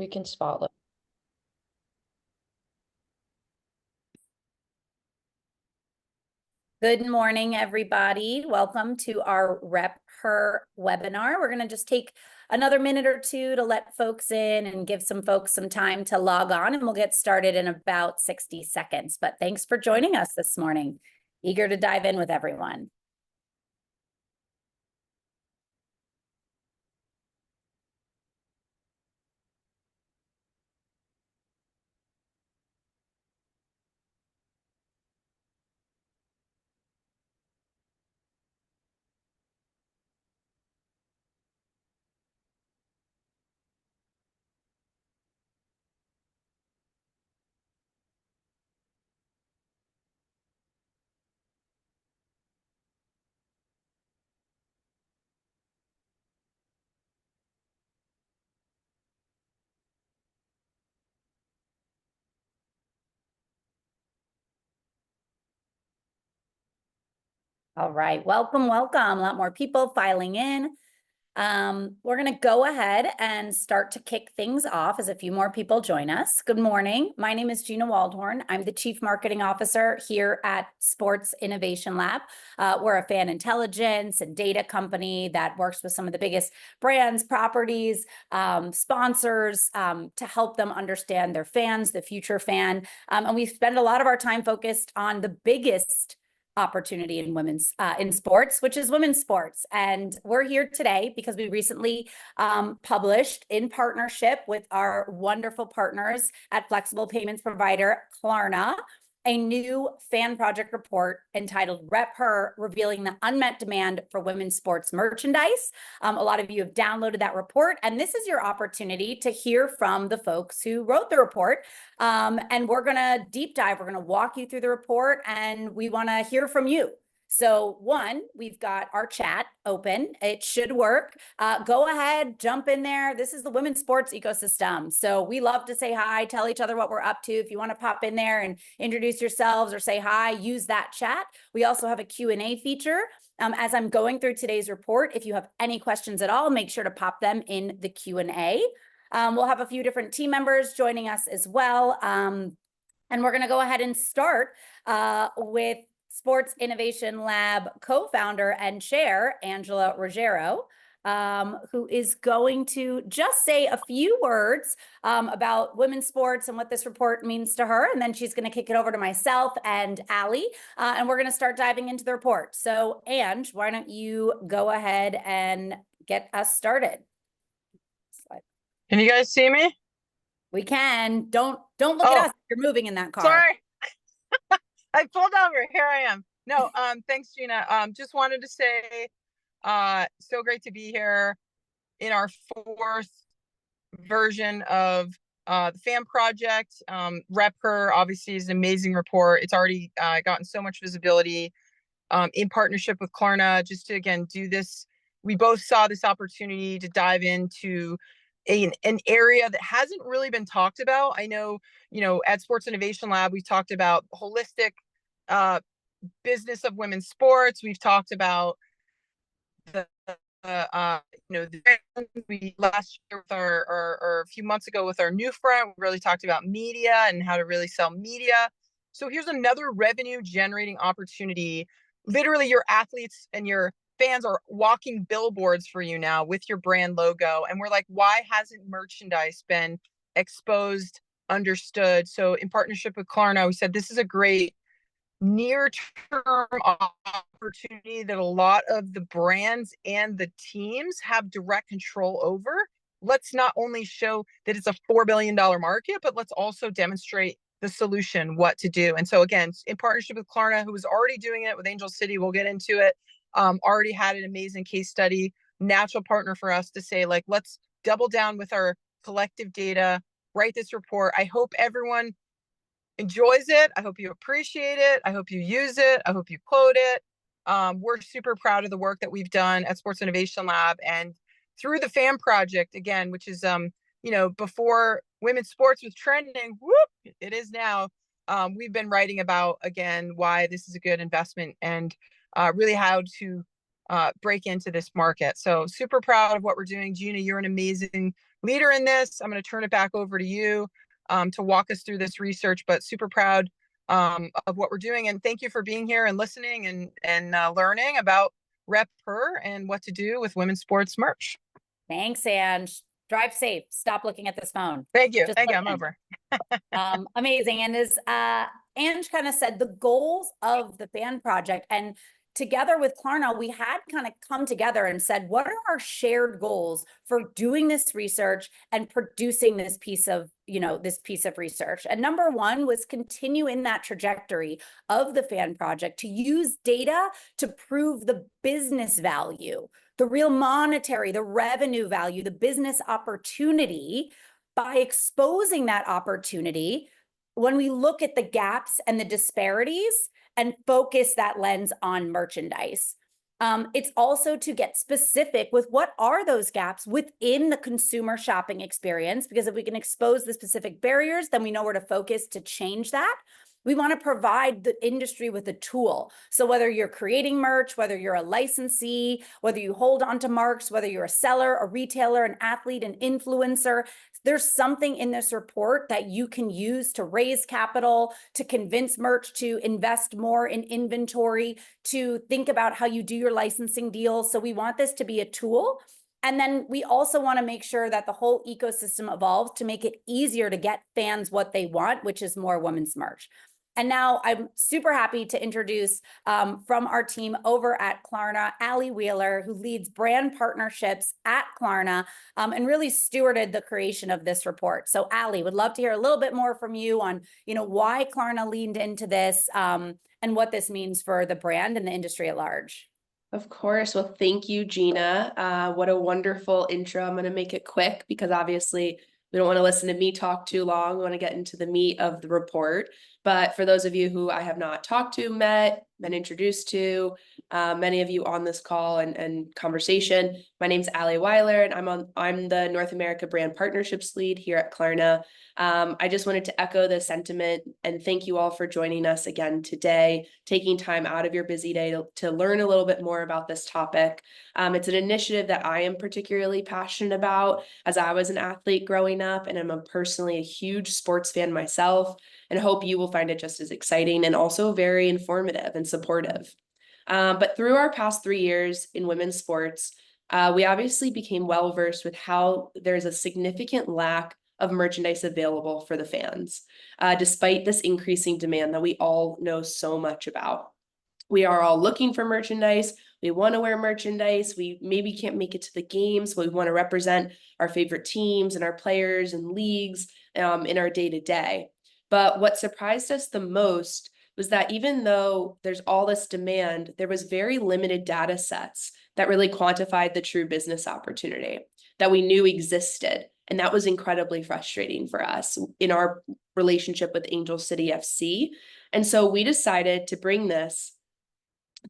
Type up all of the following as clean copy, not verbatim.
We can spotlight. Good morning, everybody. Welcome to our Rep Her webinar. We're going to just take another minute or two to let folks in and give some folks some time to log on, and we'll get started in about 60 seconds. But thanks for joining us this morning. Eager to dive in with everyone. All right, welcome, welcome. A lot more people filing in. We're going to go ahead and start to kick things off as a few more people join us. Good morning. My name is Gina Waldhorn. I'm the Chief Marketing Officer here at Sports Innovation Lab. We're a fan intelligence and data company that works with some of the biggest brands, properties, sponsors to help them understand their fans, the future fan. And we spend a lot of our time focused on the biggest opportunity in women's in sports, which is women's sports. And we're here today because we recently published in partnership with our wonderful partners at flexible payments provider Klarna, a new fan project report entitled Rep Her, revealing the unmet demand for women's sports merchandise. A lot of you have downloaded that report, and this is your opportunity to hear from the folks who wrote the report. And we're going to deep dive. We're going to walk you through the report, and we want to hear from you. So one, we've got our chat open. It should work. Go ahead, jump in there. This is the women's sports ecosystem. So we love to say hi, tell each other what we're up to. If you want to pop in there and introduce yourselves or say hi, use that chat. We also have a Q&A feature. As I'm going through today's report, if you have any questions at all, make sure to pop them in the Q&A. We'll have a few different team members joining us as well. And we're going to go ahead and start with Sports Innovation Lab co-founder and chair, Angela Ruggiero, who is going to just say a few words about women's sports and what this report means to her. And then she's going to kick it over to myself and Allie, and we're going to start diving into the report. So, Ange, why don't you go ahead and get us started? Can you guys see me? We can. Don't look at us. You're moving in that car. Sorry. I pulled over. Here I am. No, thanks, Gina. Just wanted to say, so great to be here in our fourth version of the fan project. Rep Her obviously is an amazing report. It's already gotten so much visibility in partnership with Klarna, just to, again, do this. We both saw this opportunity to dive into an area that hasn't really been talked about. I know, at Sports Innovation Lab, we talked about holistic business of women's sports. We've talked about we last year with or a few months ago with our new front, we really talked about media and how to really sell media. So here's another revenue generating opportunity. Literally, your athletes and your fans are walking billboards for you now with your brand logo. And we're like, why hasn't merchandise been exposed, understood? So in partnership with Klarna, we said this is a great near-term opportunity that a lot of the brands and the teams have direct control over. Let's not only show that it's a $4 billion market, but let's also demonstrate the solution, what to do. And so again, in partnership with Klarna, who was already doing it with Angel City, we'll get into it, already had an amazing case study, natural partner for us to say, like, let's double down with our collective data, write this report. I hope everyone enjoys it. I hope you appreciate it. I hope you use it. I hope you quote it. We're super proud of the work that we've done at Sports Innovation Lab and through the fan project, again, which is, before women's sports was trending, it is now. We've been writing about, again, why this is a good investment and really how to break into this market. So super proud of what we're doing. Gina, you're an amazing leader in this. I'm going to turn it back over to you to walk us through this research, but super proud of what we're doing. And thank you for being here and listening and learning about Rep Her and what to do with women's sports merch. Thanks, Ange. Drive safe. Stop looking at this phone. Thank you. Just Thank you. I'm listen. over. Amazing. And as Ange kind of said, the goals of the fan project, and together with Klarna, we had kind of come together and said, what are our shared goals for doing this research and producing this piece of, this piece of research? And number one was continue in that trajectory of the fan project to use data to prove the business value, the real monetary, the revenue value, the business opportunity. By exposing that opportunity, when we look at the gaps and the disparities and focus that lens on merchandise. It's also to get specific with what are those gaps within the consumer shopping experience, because if we can expose the specific barriers, then we know where to focus to change that. We want to provide the industry with a tool. So whether you're creating merch, whether you're a licensee, whether you hold on to marks, whether you're a seller, a retailer, an athlete, an influencer, there's something in this report that you can use to raise capital, to convince merch to invest more in inventory, to think about how you do your licensing deals. So we want this to be a tool. And then we also want to make sure that the whole ecosystem evolves to make it easier to get fans what they want, which is more women's merch. And now I'm super happy to introduce from our team over at Klarna, Allie Wheeler, who leads brand partnerships at Klarna and really stewarded the creation of this report. So Allie, would love to hear a little bit more from you on, why Klarna leaned into this and what this means for the brand and the industry at large. Of course. Well, thank you, Gina. What a wonderful intro. I'm going to make it quick because obviously we don't want to listen to me talk too long. We want to get into the meat of the report. But for those of you who I have not talked to, met, been introduced to, many of you on this call and conversation, my name's Allie Weiler, and I'm the North America Brand Partnerships Lead here at Klarna. I just wanted to echo the sentiment and thank you all for joining us again today, taking time out of your busy day to learn a little bit more about this topic. It's an initiative that I am particularly passionate about as I was an athlete growing up, and I'm personally a huge sports fan myself, and hope you will find it just as exciting and also very informative and supportive. But through our past 3 years in women's sports, we obviously became well versed with how there's a significant lack of merchandise available for the fans, despite this increasing demand that we all know so much about. We are all looking for merchandise. We want to wear merchandise. We maybe can't make it to the games, but we want to represent our favorite teams and our players and leagues in our day-to-day. But what surprised us the most was that even though there's all this demand, there was very limited data sets that really quantified the true business opportunity that we knew existed. And that was incredibly frustrating for us in our relationship with Angel City FC. And so we decided to bring this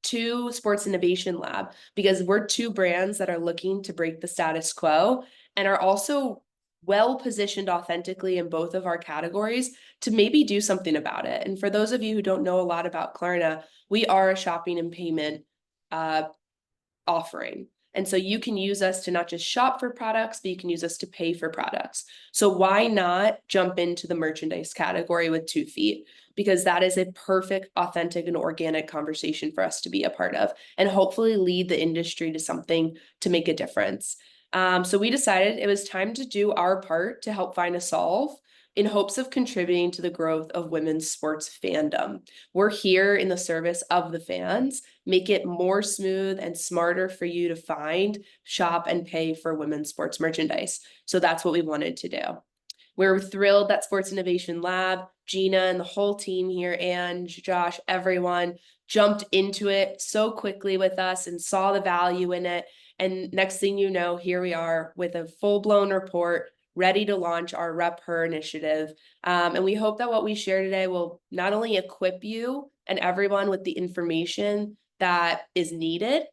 to Sports Innovation Lab because we're two brands that are looking to break the status quo and are also well positioned authentically in both of our categories to maybe do something about it. And for those of you who don't know a lot about Klarna, we are a shopping and payment offering. And so you can use us to not just shop for products, but you can use us to pay for products. So why not jump into the merchandise category with 2 feet? Because that is a perfect, authentic, and organic conversation for us to be a part of and hopefully lead the industry to something to make a difference. So we decided it was time to do our part to help find a solve in hopes of contributing to the growth of women's sports fandom. We're here in the service of the fans, make it more smooth and smarter for you to find, shop, and pay for women's sports merchandise. So that's what we wanted to do. We're thrilled that Sports Innovation Lab, Gina and the whole team here, and Josh, everyone jumped into it so quickly with us and saw the value in it. And next thing you know, here we are with a full-blown report ready to launch our Rep Her initiative. And we hope that what we share today will not only equip you and everyone with the information that is needed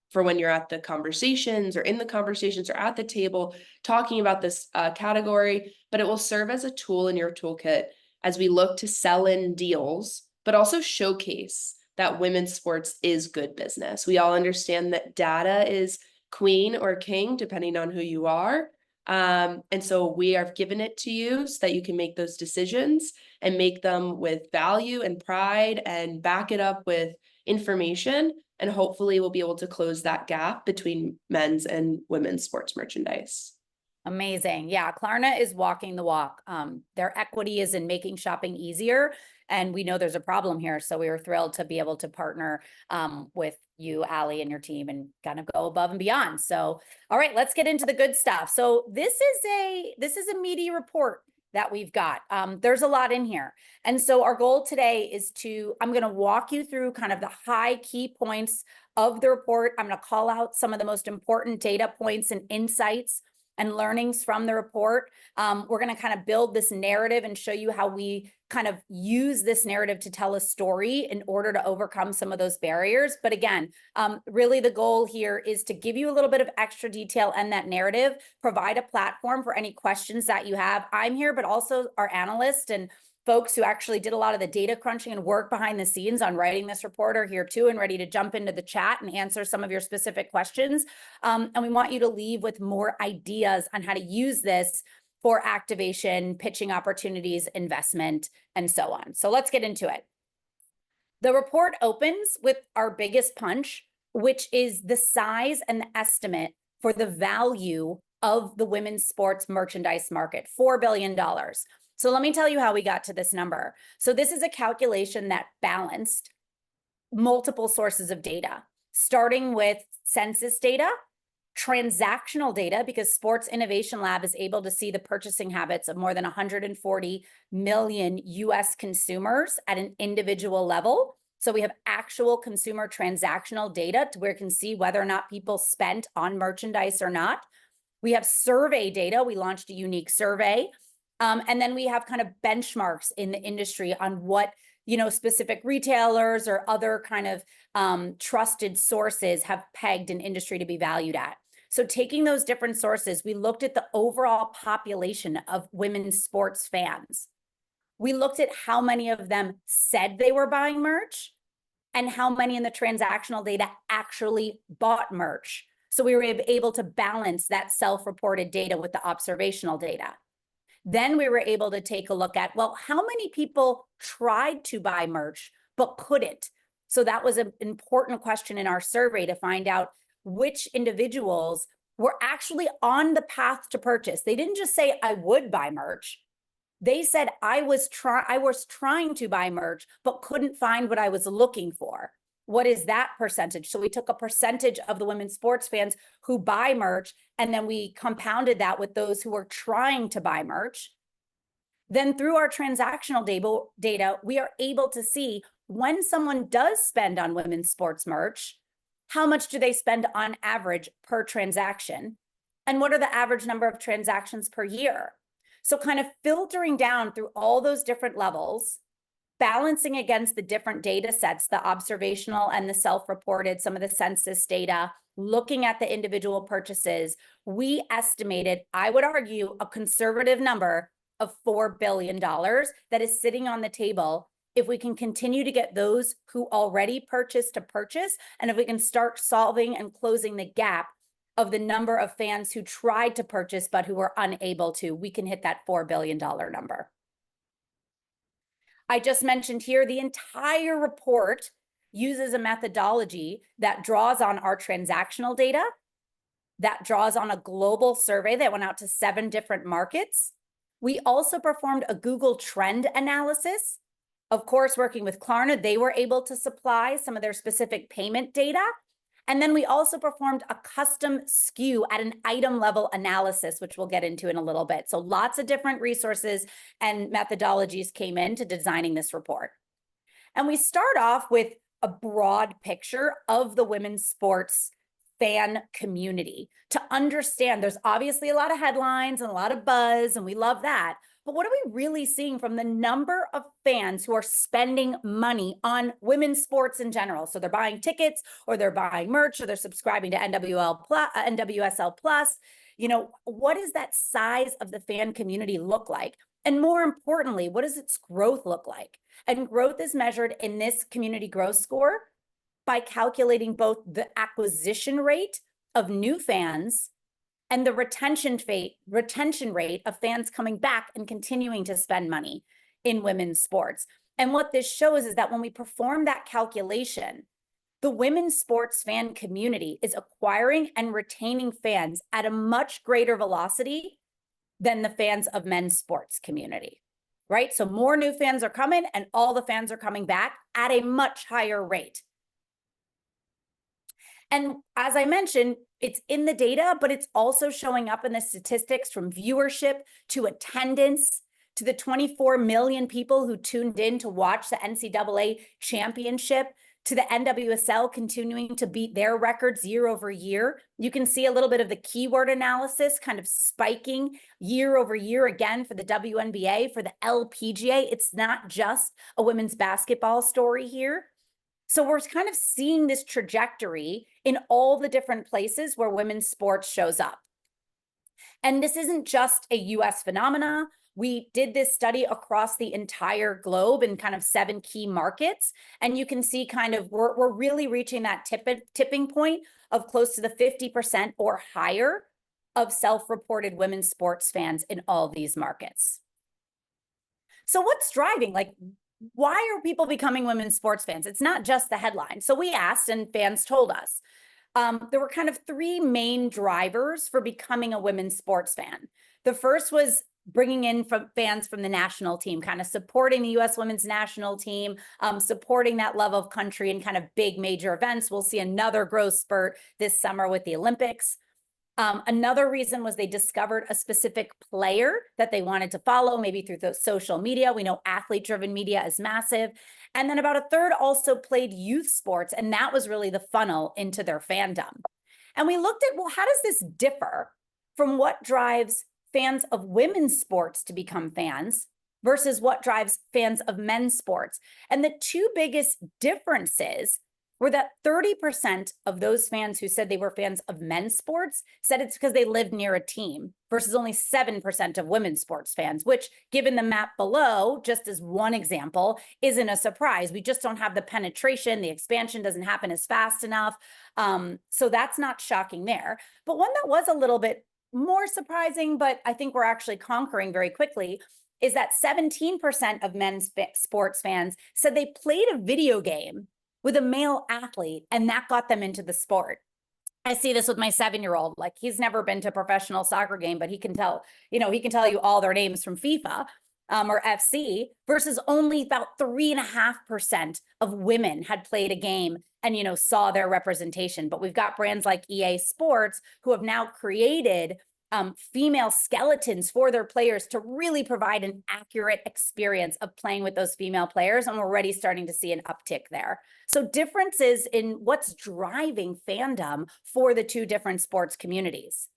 for when you're at the conversations or in the conversations or at the table talking about this category, but it will serve as a tool in your toolkit as we look to sell in deals, but also showcase that women's sports is good business. We all understand that data is queen or king, depending on who you are. And so we have given it to you so that you can make those decisions and make them with value and pride and back it up with information. And hopefully we'll be able to close that gap between men's and women's sports merchandise. Amazing. Yeah, Klarna is walking the walk. Their equity is in making shopping easier, and we know there's a problem here. So we were thrilled to be able to partner with you, Allie, and your team, and kind of go above and beyond. So, all right, let's get into the good stuff. So this is a meaty report that we've got. There's a lot in here, and so our goal today is I'm going to walk you through kind of the high key points of the report. I'm going to call out some of the most important data points and insights and learnings from the report. We're going to kind of build this narrative and show you how we kind of use this narrative to tell a story in order to overcome some of those barriers. But again, really the goal here is to give you a little bit of extra detail and that narrative, provide a platform for any questions that you have. I'm here, but also our analysts and folks who actually did a lot of the data crunching and work behind the scenes on writing this report are here too and ready to jump into the chat and answer some of your specific questions. And we want you to leave with more ideas on how to use this for activation, pitching opportunities, investment, and so on. So let's get into it. The report opens with our biggest punch, which is the size and the estimate for the value of the women's sports merchandise market, $4 billion. So let me tell you how we got to this number. So this is a calculation that balanced multiple sources of data, starting with census data, transactional data, because Sports Innovation Lab is able to see the purchasing habits of more than 140 million US consumers at an individual level. So we have actual consumer transactional data to where we can see whether or not people spent on merchandise or not. We have survey data. We launched a unique survey. And then we have kind of benchmarks in the industry on what, specific retailers or other kind of trusted sources have pegged an industry to be valued at. So taking those different sources, we looked at the overall population of women's sports fans. We looked at how many of them said they were buying merch and how many in the transactional data actually bought merch. So we were able to balance that self-reported data with the observational data. Then we were able to take a look at, well, how many people tried to buy merch but couldn't? So that was an important question in our survey to find out which individuals were actually on the path to purchase. They didn't just say, I would buy merch. They said, I was trying to buy merch, but couldn't find what I was looking for. What is that percentage? So we took a percentage of the women's sports fans who buy merch, and then we compounded that with those who are trying to buy merch. Then through our transactional data, we are able to see when someone does spend on women's sports merch, how much do they spend on average per transaction? And what are the average number of transactions per year? So kind of filtering down through all those different levels, balancing against the different data sets, the observational and the self-reported, some of the census data, looking at the individual purchases, we estimated, I would argue, a conservative number of $4 billion that is sitting on the table if we can continue to get those who already purchased to purchase, and if we can start solving and closing the gap of the number of fans who tried to purchase but who were unable to, we can hit that $4 billion number. I just mentioned here, the entire report uses a methodology that draws on our transactional data, that draws on a global survey that went out to 7 different markets. We also performed a Google trend analysis. Of course, working with Klarna, they were able to supply some of their specific payment data. And then we also performed a custom SKU at an item level analysis, which we'll get into in a little bit. So lots of different resources and methodologies came into designing this report. And we start off with a broad picture of the women's sports fan community to understand there's obviously a lot of headlines and a lot of buzz, and we love that. But what are we really seeing from the number of fans who are spending money on women's sports in general? So they're buying tickets, or they're buying merch, or they're subscribing to NWSL Plus. What does that size of the fan community look like? And more importantly, what does its growth look like? And growth is measured in this community growth score by calculating both the acquisition rate of new fans and the retention rate of fans coming back and continuing to spend money in women's sports. And what this shows is that when we perform that calculation, the women's sports fan community is acquiring and retaining fans at a much greater velocity than the fans of men's sports community, right? So more new fans are coming and all the fans are coming back at a much higher rate. And as I mentioned, it's in the data, but it's also showing up in the statistics from viewership to attendance to the 24 million people who tuned in to watch the NCAA championship, to the NWSL continuing to beat their records year over year. You can see a little bit of the keyword analysis kind of spiking year over year again for the WNBA, for the LPGA. It's not just a women's basketball story here. So we're kind of seeing this trajectory in all the different places where women's sports shows up. And this isn't just a US phenomena. We did this study across the entire globe in kind of 7 key markets. And you can see kind of we're really reaching that tipping point of close to the 50% or higher of self-reported women's sports fans in all these markets. So what's driving? Like, why are people becoming women's sports fans? It's not just the headline. So we asked and fans told us. There were kind of 3 main drivers for becoming a women's sports fan. The first was bringing in fans from the national team, kind of supporting the U.S. women's national team, supporting that love of country and kind of big major events. We'll see another growth spurt this summer with the Olympics. Another reason was they discovered a specific player that they wanted to follow, maybe through the social media. We know athlete-driven media is massive. And then about a third also played youth sports, and that was really the funnel into their fandom. And we looked at, well, how does this differ from what drives fans of women's sports to become fans versus what drives fans of men's sports? And the 2 biggest differences were that 30% of those fans who said they were fans of men's sports said it's because they lived near a team, versus only 7% of women's sports fans, which, given the map below, just as one example, isn't a surprise. We just don't have the penetration. The expansion doesn't happen as fast enough. So that's not shocking there. But one that was a little bit more surprising, but I think we're actually conquering very quickly, is that 17% of men's sports fans said they played a video game with a male athlete, and that got them into the sport. I see this with my 7-year-old. Like, he's never been to a professional soccer game, but he can tell you all their names from FIFA or FC, versus only about 3.5% of women had played a game and, saw their representation. But we've got brands like EA Sports who have now created female skeletons for their players to really provide an accurate experience of playing with those female players. And we're already starting to see an uptick there. So differences in what's driving fandom for the 2 different sports communities.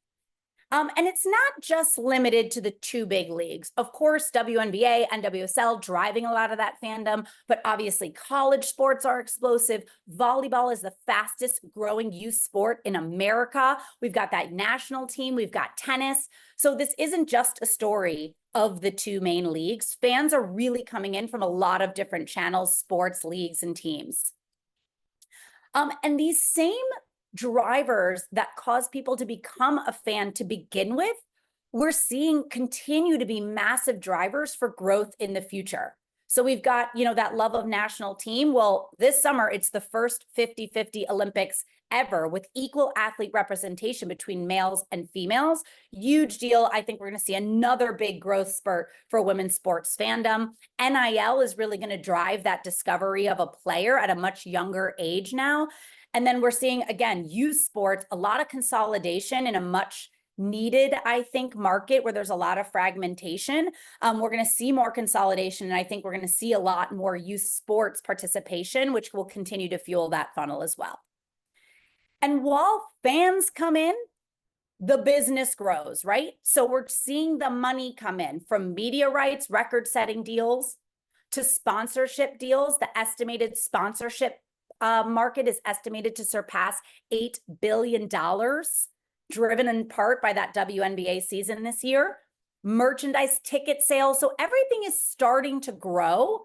And it's not just limited to the 2 big leagues. Of course, WNBA, NWSL driving a lot of that fandom, but obviously college sports are explosive. Volleyball is the fastest growing youth sport in America. We've got that national team, we've got tennis. So this isn't just a story of the 2 main leagues. Fans are really coming in from a lot of different channels, sports, leagues, and teams. And these same drivers that cause people to become a fan to begin with, we're seeing continue to be massive drivers for growth in the future. So we've got, that love of national team. Well, this summer, it's the first 50-50 Olympics ever with equal athlete representation between males and females. Huge deal. I think we're going to see another big growth spurt for women's sports fandom. NIL is really going to drive that discovery of a player at a much younger age now. And then we're seeing, again, youth sports, a lot of consolidation in a much needed, I think, market where there's a lot of fragmentation. We're going to see more consolidation, and I think we're going to see a lot more youth sports participation, which will continue to fuel that funnel as well. And while fans come in, the business grows, right? So we're seeing the money come in from media rights, record-setting deals, to sponsorship deals. The estimated sponsorship market is estimated to surpass $8 billion, driven in part by that WNBA season this year. merchandise ticket sales. So everything is starting to grow,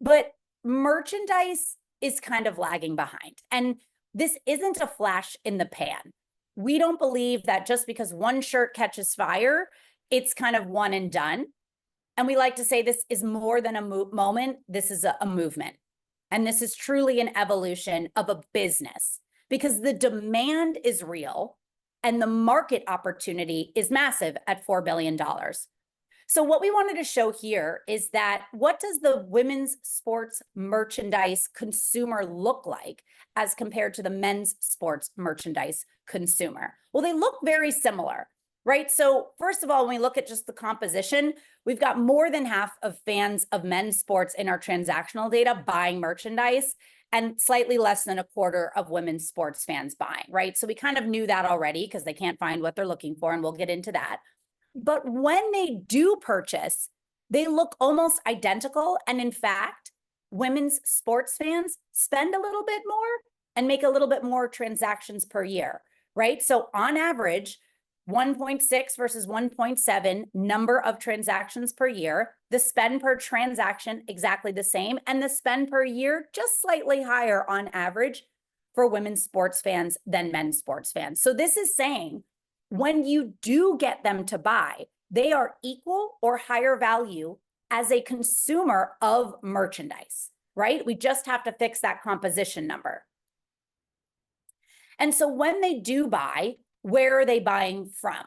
but merchandise is kind of lagging behind. And this isn't a flash in the pan. We don't believe that just because one shirt catches fire, it's kind of one and done. And we like to say this is more than a moment, this is a movement. And this is truly an evolution of a business because the demand is real and the market opportunity is massive at $4 billion. So what we wanted to show here is that what does the women's sports merchandise consumer look like as compared to the men's sports merchandise consumer? Well, they look very similar, right? So first of all, when we look at just the composition, we've got more than half of fans of men's sports in our transactional data buying merchandise and slightly less than a quarter of women's sports fans buying, right? So we kind of knew that already because they can't find what they're looking for, and we'll get into that. But when they do purchase, they look almost identical. And in fact, women's sports fans spend a little bit more and make a little bit more transactions per year, right? So on average, 1.6 versus 1.7 number of transactions per year, the spend per transaction exactly the same, and the spend per year just slightly higher on average for women's sports fans than men's sports fans. So this is saying when you do get them to buy, they are equal or higher value as a consumer of merchandise, right? We just have to fix that composition number. And so when they do buy, where are they buying from?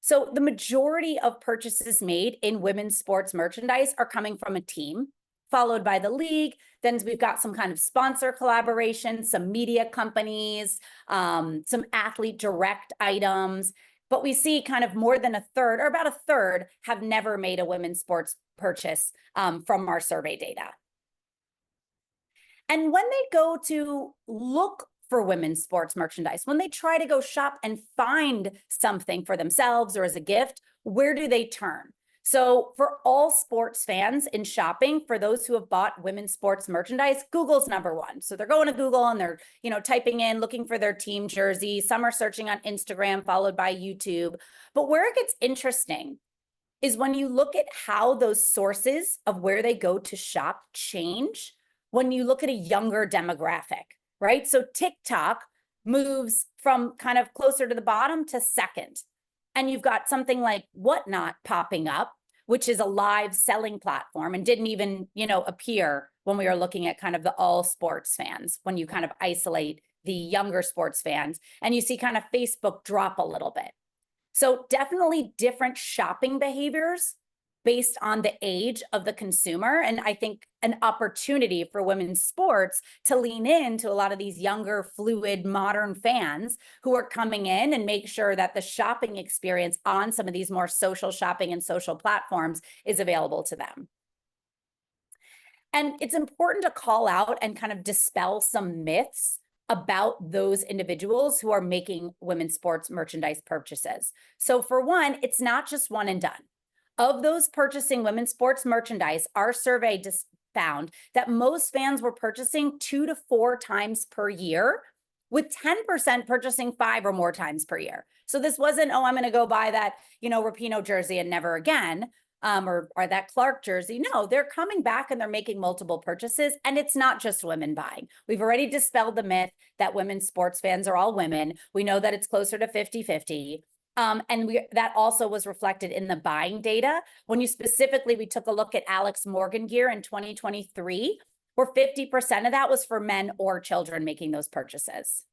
So the majority of purchases made in women's sports merchandise are coming from a team, followed by the league. Then we've got some kind of sponsor collaboration, some media companies, some athlete direct items. But we see kind of more than a third, or about a third, have never made a women's sports purchase from our survey data. And when they go to look for women's sports merchandise, when they try to go shop and find something for themselves or as a gift, where do they turn? So for all sports fans in shopping, for those who have bought women's sports merchandise, Google's number one. So they're going to Google and they're, typing in, looking for their team jersey. Some are searching on Instagram, followed by YouTube. But where it gets interesting is when you look at how those sources of where they go to shop change when you look at a younger demographic, right? So TikTok moves from kind of closer to the bottom to second. And you've got something like Whatnot popping up, which is a live selling platform and didn't even, appear when we were looking at kind of the all sports fans, when you kind of isolate the younger sports fans, and you see kind of Facebook drop a little bit. So definitely different shopping behaviors based on the age of the consumer. And I think an opportunity for women's sports to lean into a lot of these younger, fluid, modern fans who are coming in and make sure that the shopping experience on some of these more social shopping and social platforms is available to them. And it's important to call out and kind of dispel some myths about those individuals who are making women's sports merchandise purchases. So for one, it's not just one and done. Of those purchasing women's sports merchandise, our survey just found that most fans were purchasing 2 to 4 times per year, with 10% purchasing 5 or more times per year. So this wasn't, I'm going to go buy that, Rapinoe jersey and never again, or that Clark jersey. No, they're coming back and they're making multiple purchases. And it's not just women buying. We've already dispelled the myth that women's sports fans are all women. We know that it's closer to 50-50. And that also was reflected in the buying data. When we took a look at Alex Morgan gear in 2023, where 50% of that was for men or children making those purchases.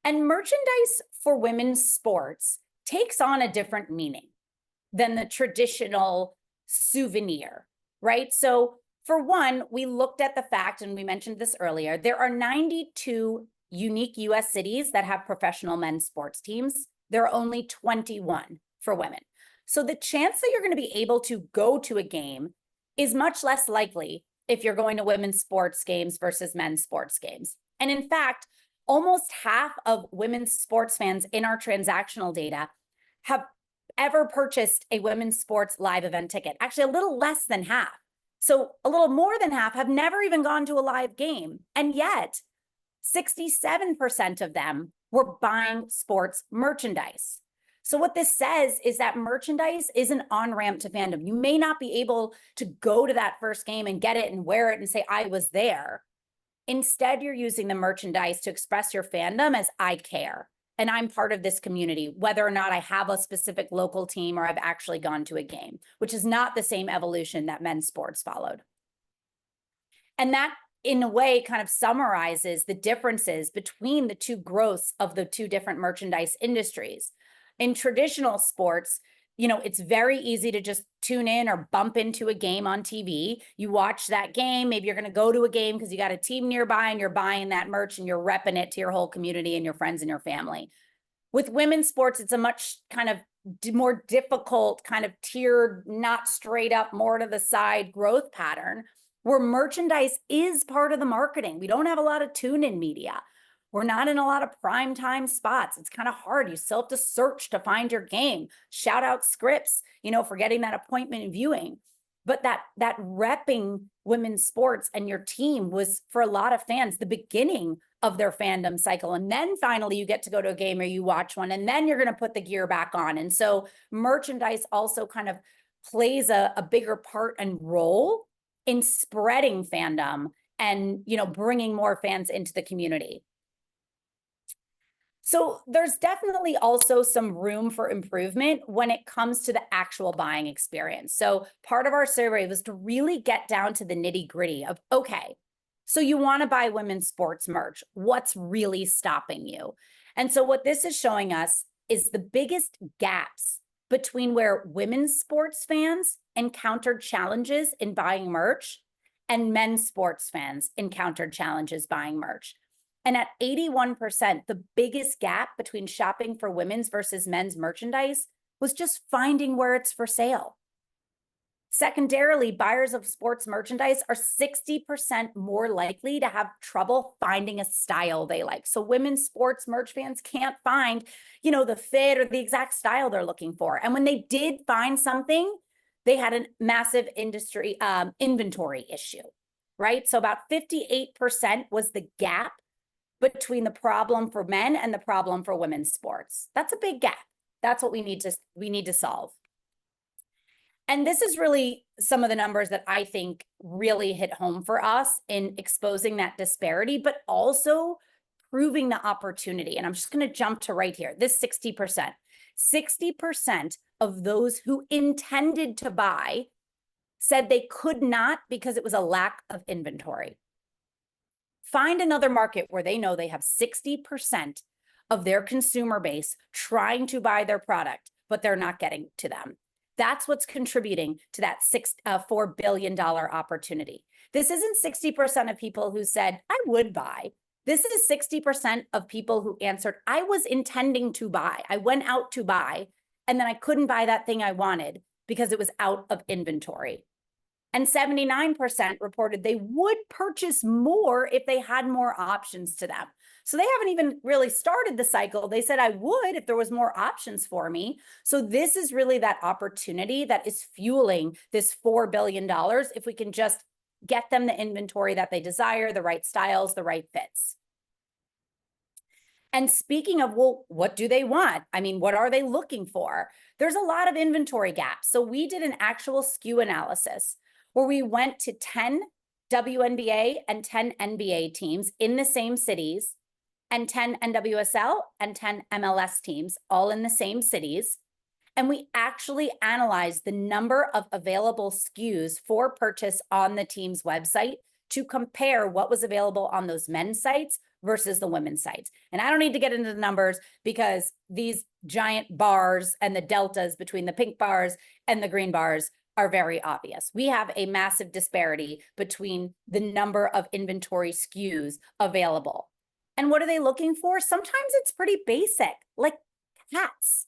And merchandise for women's sports takes on a different meaning than the traditional souvenir, right? So for one, we looked at the fact, and we mentioned this earlier, there are 92 unique US cities that have professional men's sports teams. There are only 21 for women. So the chance that you're going to be able to go to a game is much less likely if you're going to women's sports games versus men's sports games. And in fact, almost half of women's sports fans in our transactional data have ever purchased a women's sports live event ticket. Actually, a little less than half. So a little more than half have never even gone to a live game. And yet 67% of them were buying sports merchandise. So what this says is that merchandise is an on-ramp to fandom. You may not be able to go to that first game and get it and wear it and say, I was there. Instead, you're using the merchandise to express your fandom as I care. And I'm part of this community, whether or not I have a specific local team or I've actually gone to a game, which is not the same evolution that men's sports followed. And that, in a way, kind of summarizes the differences between the two growths of the two different merchandise industries. In traditional sports, it's very easy to just tune in or bump into a game on TV. You watch that game. Maybe you're going to go to a game because you got a team nearby and you're buying that merch and you're repping it to your whole community and your friends and your family. With women's sports, it's a much kind of more difficult, kind of tiered, not straight up, more to the side growth pattern where merchandise is part of the marketing. We don't have a lot of tune-in media. We're not in a lot of prime time spots. It's kind of hard. You still have to search to find your game. Shout out scripts, for getting that appointment and viewing. But that repping women's sports and your team was, for a lot of fans, the beginning of their fandom cycle. And then finally you get to go to a game or you watch one, and then you're going to put the gear back on. And so merchandise also kind of plays a bigger part and role in spreading fandom and, bringing more fans into the community. So there's definitely also some room for improvement when it comes to the actual buying experience. So part of our survey was to really get down to the nitty-gritty of, okay, so you want to buy women's sports merch. What's really stopping you? And so what this is showing us is the biggest gaps between where women's sports fans encountered challenges in buying merch and men's sports fans encountered challenges buying merch. And at 81%, the biggest gap between shopping for women's versus men's merchandise was just finding where it's for sale. Secondarily, buyers of sports merchandise are 60% more likely to have trouble finding a style they like. So women's sports merch fans can't find, the fit or the exact style they're looking for. And when they did find something, they had a massive industry inventory issue, right? So about 58% was the gap between the problem for men and the problem for women's sports. That's a big gap. That's what we need to solve. And this is really some of the numbers that I think really hit home for us in exposing that disparity, but also proving the opportunity. And I'm just going to jump to right here, this 60%. 60% of those who intended to buy said they could not because it was a lack of inventory. Find another market where they know they have 60% of their consumer base trying to buy their product, but they're not getting to them. That's what's contributing to that $4 billion opportunity. This isn't 60% of people who said, I would buy. This is 60% of people who answered, I was intending to buy. I went out to buy, and then I couldn't buy that thing I wanted because it was out of inventory. And 79% reported they would purchase more if they had more options to them. So they haven't even really started the cycle. They said, I would if there was more options for me. So this is really that opportunity that is fueling this $4 billion if we can just get them the inventory that they desire, the right styles, the right fits. And speaking of, well, what do they want? I mean, what are they looking for? There's a lot of inventory gaps. So we did an actual SKU analysis where we went to 10 WNBA and 10 NBA teams in the same cities, and 10 NWSL and 10 MLS teams, all in the same cities. And we actually analyzed the number of available SKUs for purchase on the team's website to compare what was available on those men's sites versus the women's sites. And I don't need to get into the numbers because these giant bars and the deltas between the pink bars and the green bars are very obvious. We have a massive disparity between the number of inventory SKUs available. And what are they looking for? Sometimes it's pretty basic, like hats.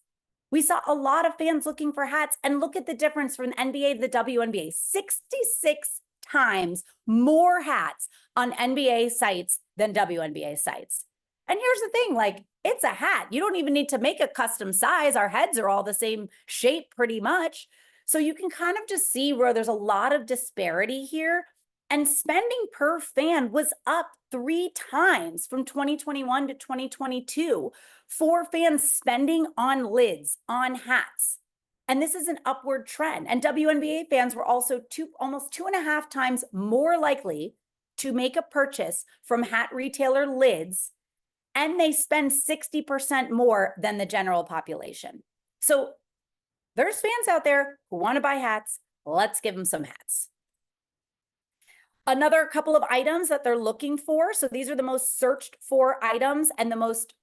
We saw a lot of fans looking for hats, and look at the difference from the NBA to the WNBA. 66 times more hats on NBA sites than WNBA sites. And here's the thing, like, it's a hat. You don't even need to make a custom size. Our heads are all the same shape pretty much. So you can kind of just see where there's a lot of disparity here. And spending per fan was up 3 times from 2021 to 2022 for fans spending on lids, on hats. And this is an upward trend. And WNBA fans were also almost 2.5 times more likely to make a purchase from hat retailer lids, and they spend 60% more than the general population. So there's fans out there who want to buy hats. Let's give them some hats. Another couple of items that they're looking for. So these are the most searched for items and the most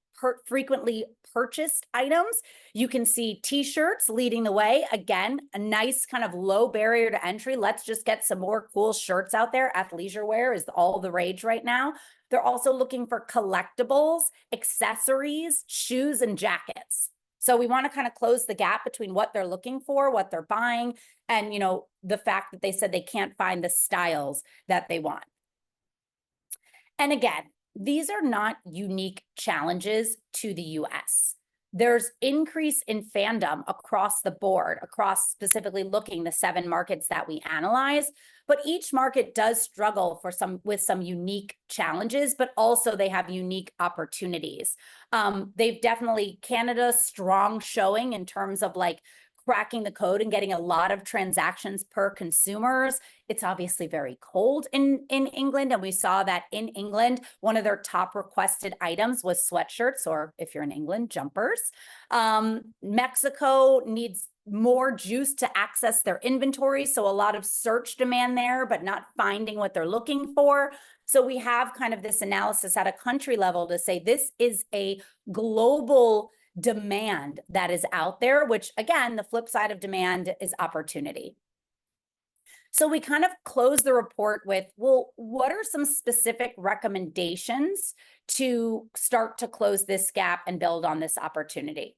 frequently purchased items. You can see t-shirts leading the way. Again, a nice kind of low barrier to entry. Let's just get some more cool shirts out there. Athleisure wear is all the rage right now. They're also looking for collectibles, accessories, shoes, and jackets. So we want to kind of close the gap between what they're looking for, what they're buying, and, you know, the fact that they said they can't find the styles that they want. And again, these are not unique challenges to the US. There's increase in fandom across the board, across specifically looking the 7 markets that we analyze, but each market does struggle with some unique challenges, but also they have unique opportunities. They've definitely, Canada's strong showing in terms of like cracking the code and getting a lot of transactions per consumers. It's obviously very cold in England. And we saw that in England, one of their top requested items was sweatshirts, or if you're in England, jumpers. Mexico needs more juice to access their inventory. So a lot of search demand there, but not finding what they're looking for. So we have kind of this analysis at a country level to say this is a global demand that is out there, which again, the flip side of demand is opportunity. So we kind of close the report with, well, what are some specific recommendations to start to close this gap and build on this opportunity?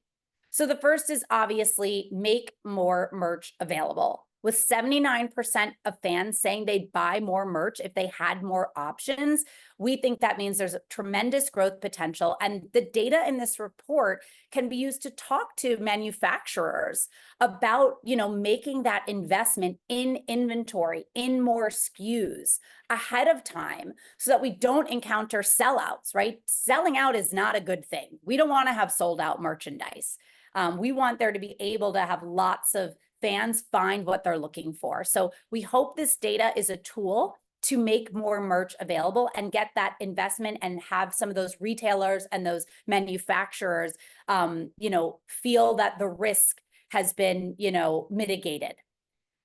So the first is obviously make more merch available. With 79% of fans saying they'd buy more merch if they had more options, we think that means there's a tremendous growth potential. And the data in this report can be used to talk to manufacturers about, you know, making that investment in inventory, in more SKUs ahead of time so that we don't encounter sellouts, right? Selling out is not a good thing. We don't want to have sold out merchandise. We want there to be able to have lots of fans find what they're looking for. So we hope this data is a tool to make more merch available and get that investment and have some of those retailers and those manufacturers, you know, feel that the risk has been, you know, mitigated.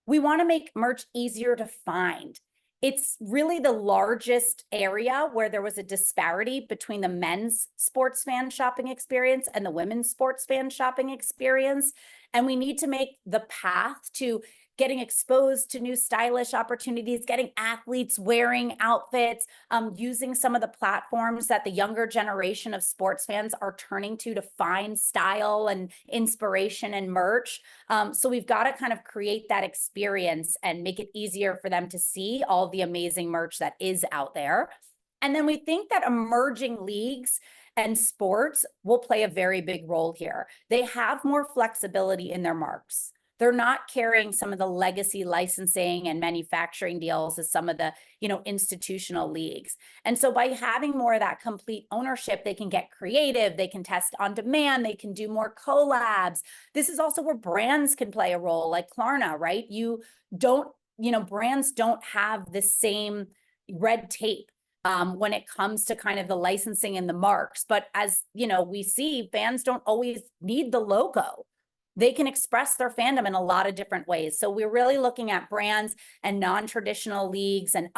We want to make merch easier to find. It's really the largest area where there was a disparity between the men's sports fan shopping experience and the women's sports fan shopping experience. And we need to make the path to getting exposed to new stylish opportunities, getting athletes wearing outfits, using some of the platforms that the younger generation of sports fans are turning to find style and inspiration and merch. So we've got to kind of create that experience and make it easier for them to see all the amazing merch that is out there. And then we think that emerging leagues and sports will play a very big role here. They have more flexibility in their marks. They're not carrying some of the legacy licensing and manufacturing deals as some of the, you know, institutional leagues. And so by having more of that complete ownership, they can get creative, they can test on demand, they can do more collabs. This is also where brands can play a role, like Klarna, right? Brands don't have the same red tape when it comes to kind of the licensing and the marks. But as you know, we see fans don't always need the logo. They can express their fandom in a lot of different ways. So we're really looking at brands and non-traditional leagues and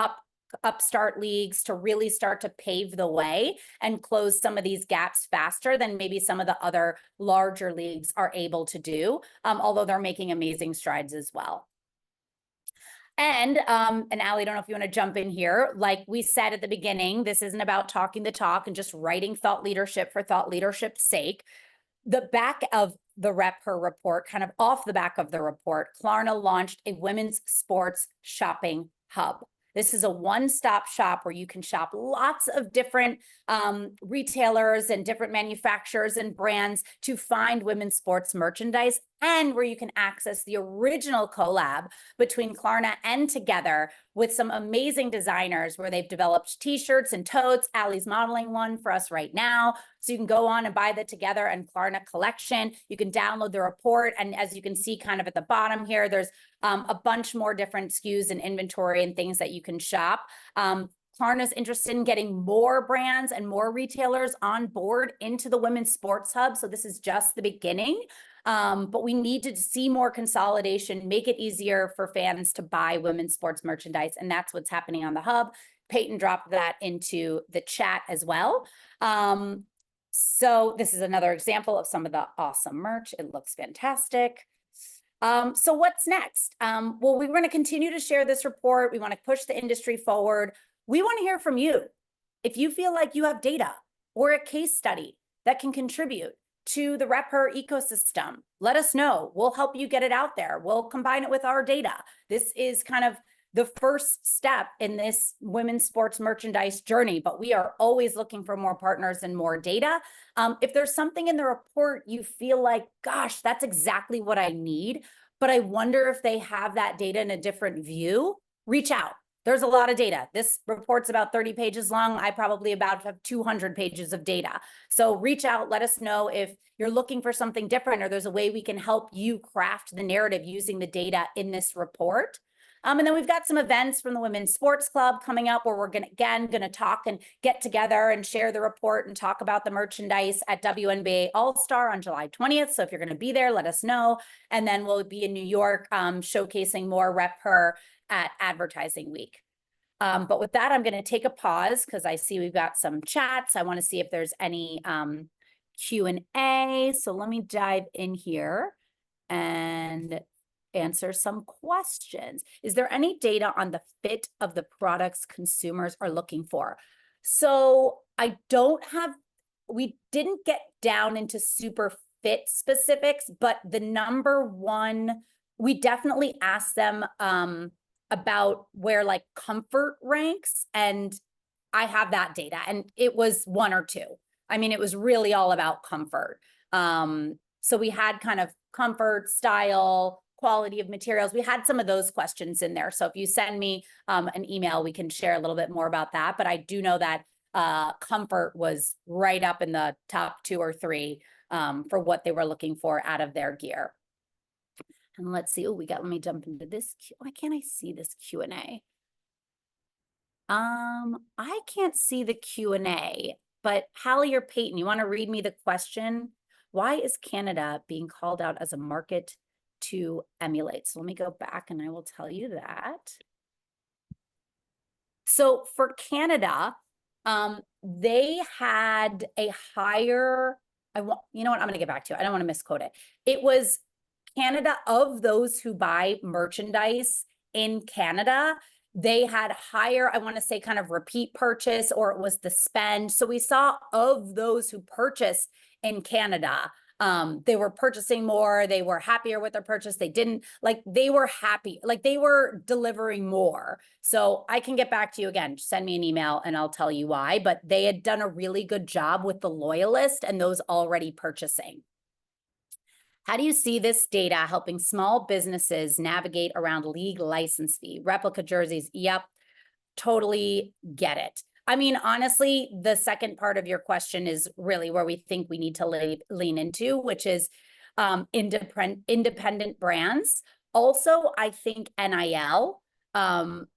upstart leagues to really start to pave the way and close some of these gaps faster than maybe some of the other larger leagues are able to do, although they're making amazing strides as well. And Allie, I don't know if you want to jump in here. Like we said at the beginning, this isn't about talking the talk and just writing thought leadership for thought leadership's sake. The back of the Her report, kind of off the back of the report, Klarna launched a women's sports shopping hub. This is a one-stop shop where you can shop lots of different retailers and different manufacturers and brands to find women's sports merchandise and where you can access the original collab between Klarna and Together with some amazing designers where they've developed t-shirts and totes. Allie's modeling one for us right now. So you can go on and buy the Together and Klarna collection. You can download the report. And as you can see kind of at the bottom here, there's a bunch more different SKUs and inventory and things that you can shop. Klarna's interested in getting more brands and more retailers on board into the Women's Sports Hub. So this is just the beginning. But we need to see more consolidation, make it easier for fans to buy women's sports merchandise. And that's what's happening on the hub. Peyton dropped that into the chat as well. So this is another example of some of the awesome merch. It looks fantastic. So what's next? Well, we're going to continue to share this report. We want to push the industry forward. We want to hear from you. If you feel like you have data or a case study that can contribute to the Rep Her ecosystem, let us know. We'll help you get it out there. We'll combine it with our data. This is kind of the first step in this women's sports merchandise journey, but we are always looking for more partners and more data. If there's something in the report you feel like, gosh, that's exactly what I need, but I wonder if they have that data in a different view, reach out. There's a lot of data. This report's about 30 pages long. I probably about have 200 pages of data. So reach out, let us know if you're looking for something different or there's a way we can help you craft the narrative using the data in this report. And then we've got some events from the Women's Sports Club coming up where we're gonna talk and get together and share the report and talk about the merchandise at WNBA All-Star on July 20th. So if you're gonna be there, let us know. And then we'll be in New York showcasing more Rep Her at Advertising Week. But with that, I'm going to take a pause because I see we've got some chats. I want to see if there's any Q&A. So let me dive in here and answer some questions. Is there any data on the fit of the products consumers are looking for? So I don't have, we didn't get down into super fit specifics, but the number one, we definitely asked them about where like comfort ranks, and I have that data, and it was 1 or 2. I mean, it was really all about comfort. So we had kind of comfort, style, quality of materials. We had some of those questions in there. So if you send me an email, we can share a little bit more about that. But I do know that comfort was right up in the top 2 or 3 for what they were looking for out of their gear. And let's see. Oh, let me jump into this. Why can't I see this Q&A? I can't see the Q&A, but Hallie or Peyton, you want to read me the question? Why is Canada being called out as a market to emulate? So let me go back and I will tell you that. So for Canada, they had a higher, you know what, I'm going to get back to it. I don't want to misquote it. It was Canada, of those who buy merchandise in Canada, they had higher, I want to say kind of repeat purchase, or it was the spend. So we saw of those who purchased in Canada, they were purchasing more, they were happier with their purchase. They didn't, like, they were happy, like they were delivering more. So I can get back to you again, just send me an email and I'll tell you why, but they had done a really good job with the loyalist and those already purchasing. How do you see this data helping small businesses navigate around league license fee, replica jerseys? Yep, totally get it. I mean, honestly, the second part of your question is really where we think we need to lean into, which is independent brands. Also, I think NIL.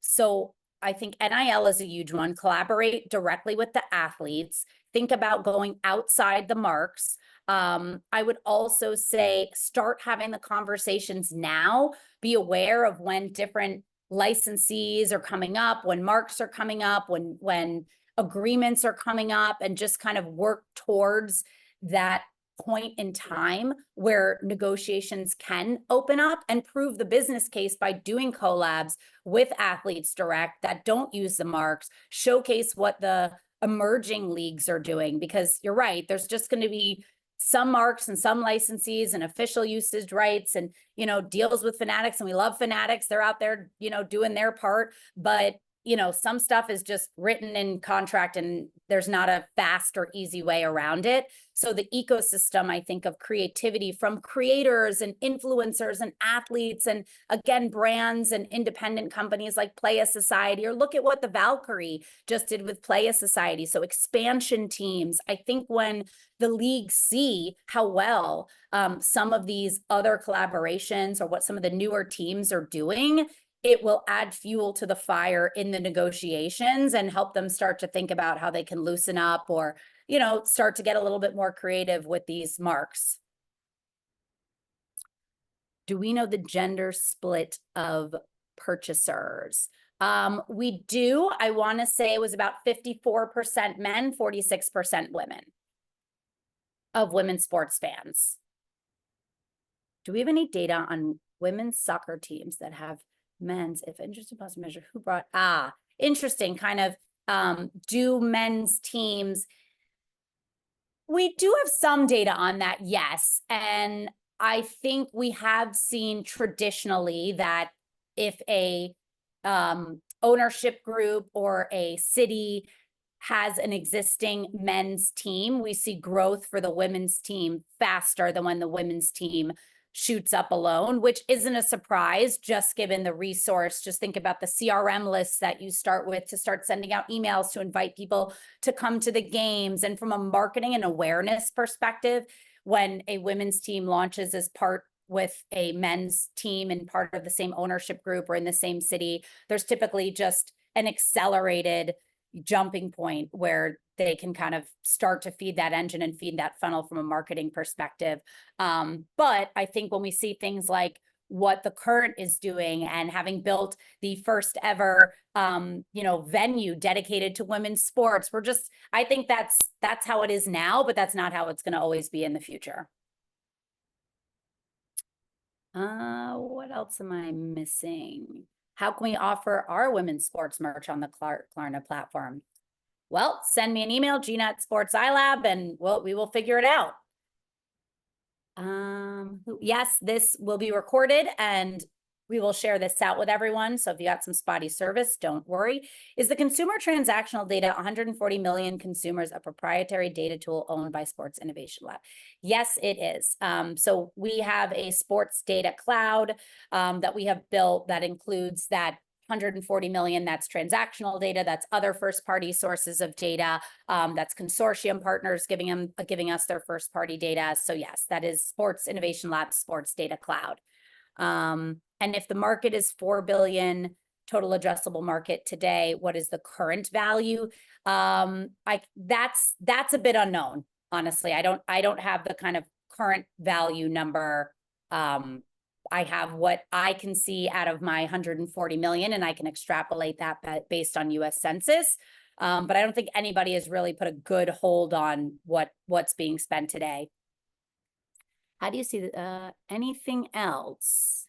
So I think NIL is a huge one. Collaborate directly with the athletes. Think about going outside the marks. I would also say start having the conversations now. Be aware of when different licensees are coming up, when marks are coming up, when agreements are coming up, and just kind of work towards that point in time where negotiations can open up, and prove the business case by doing collabs with athletes direct that don't use the marks, showcase what the emerging leagues are doing, because you're right, there's just going to be some marks and some licensees and official usage rights and, you know, deals with Fanatics, and we love Fanatics. They're out there, you know, doing their part, but you know, some stuff is just written in contract and there's not a fast or easy way around it. So the ecosystem, I think, of creativity from creators and influencers and athletes, and again, brands and independent companies like Playa Society, or look at what the Valkyrie just did with Playa Society. So expansion teams, I think when the leagues see how well some of these other collaborations or what some of the newer teams are doing, it will add fuel to the fire in the negotiations and help them start to think about how they can loosen up or, you know, start to get a little bit more creative with these marks. Do we know the gender split of purchasers? We do. I want to say it was about 54% men, 46% women of women's sports fans. Do we have any data on women's soccer teams that have men's, if interested possible measure, who brought, interesting kind of, do men's teams, we do have some data on that, yes. And I think we have seen traditionally that if a ownership group or a city has an existing men's team, we see growth for the women's team faster than when the women's team shoots up alone, which isn't a surprise, just given the resource. Just think about the CRM lists that you start with to start sending out emails to invite people to come to the games. And from a marketing and awareness perspective, when a women's team launches as part with a men's team and part of the same ownership group or in the same city, there's typically just an accelerated jumping point where they can kind of start to feed that engine and feed that funnel from a marketing perspective. But I think when we see things like what the Current is doing and having built the first ever, venue dedicated to women's sports, I think that's how it is now, but that's not how it's going to always be in the future. What else am I missing? How can we offer our women's sports merch on the Klarna platform? Well, send me an email, Gina@SportsILab, and we will figure it out. Yes, this will be recorded and we will share this out with everyone. So if you got some spotty service, don't worry. Is the consumer transactional data 140 million consumers a proprietary data tool owned by Sports Innovation Lab? Yes, it is. So we have a sports data cloud that we have built that includes that 140 million, that's transactional data, that's other first-party sources of data, that's consortium partners giving us their first-party data. So yes, that is Sports Innovation Lab Sports Data Cloud. And if the market is 4 billion total addressable market today, what is the current value? That's a bit unknown, honestly. I don't have the kind of current value number. I have what I can see out of my 140 million, and I can extrapolate that based on US Census. But I don't think anybody has really put a good hold on what's being spent today. How do you see anything else?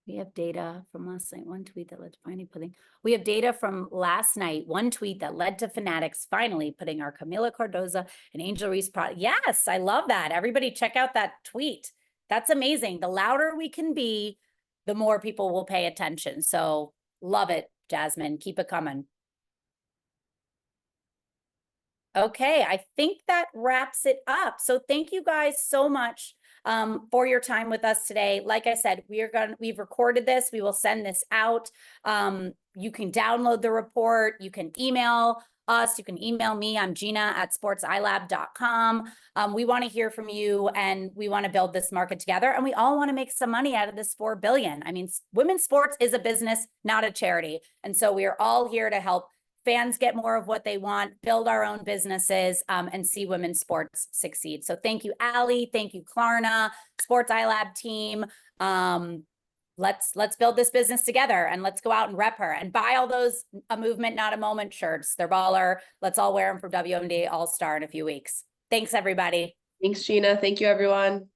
We have data from last night, one tweet that led to finally putting, we have data from last night, one tweet that led to Fanatics finally putting our Camila Cardoza and Angel Reese product. Yes, I love that. Everybody check out that tweet. That's amazing. The louder we can be, the more people will pay attention. So love it, Jasmine. Keep it coming. Okay, I think that wraps it up. So thank you guys so much for your time with us today. Like I said, we've recorded this. We will send this out. You can download the report. You can email us. You can email me. I'm Gina@sportsilab.com. We want to hear from you and we want to build this market together. And we all want to make some money out of this 4 billion. I mean, women's sports is a business, not a charity. And so we are all here to help fans get more of what they want, build our own businesses, and see women's sports succeed. So thank you, Allie. Thank you, Klarna, Sports iLab team. Let's build this business together and let's go out and rep her and buy all those A Movement, Not a Moment shirts. They're baller. Let's all wear them for WNBA All-Star in a few weeks. Thanks, everybody. Thanks, Gina. Thank you, everyone.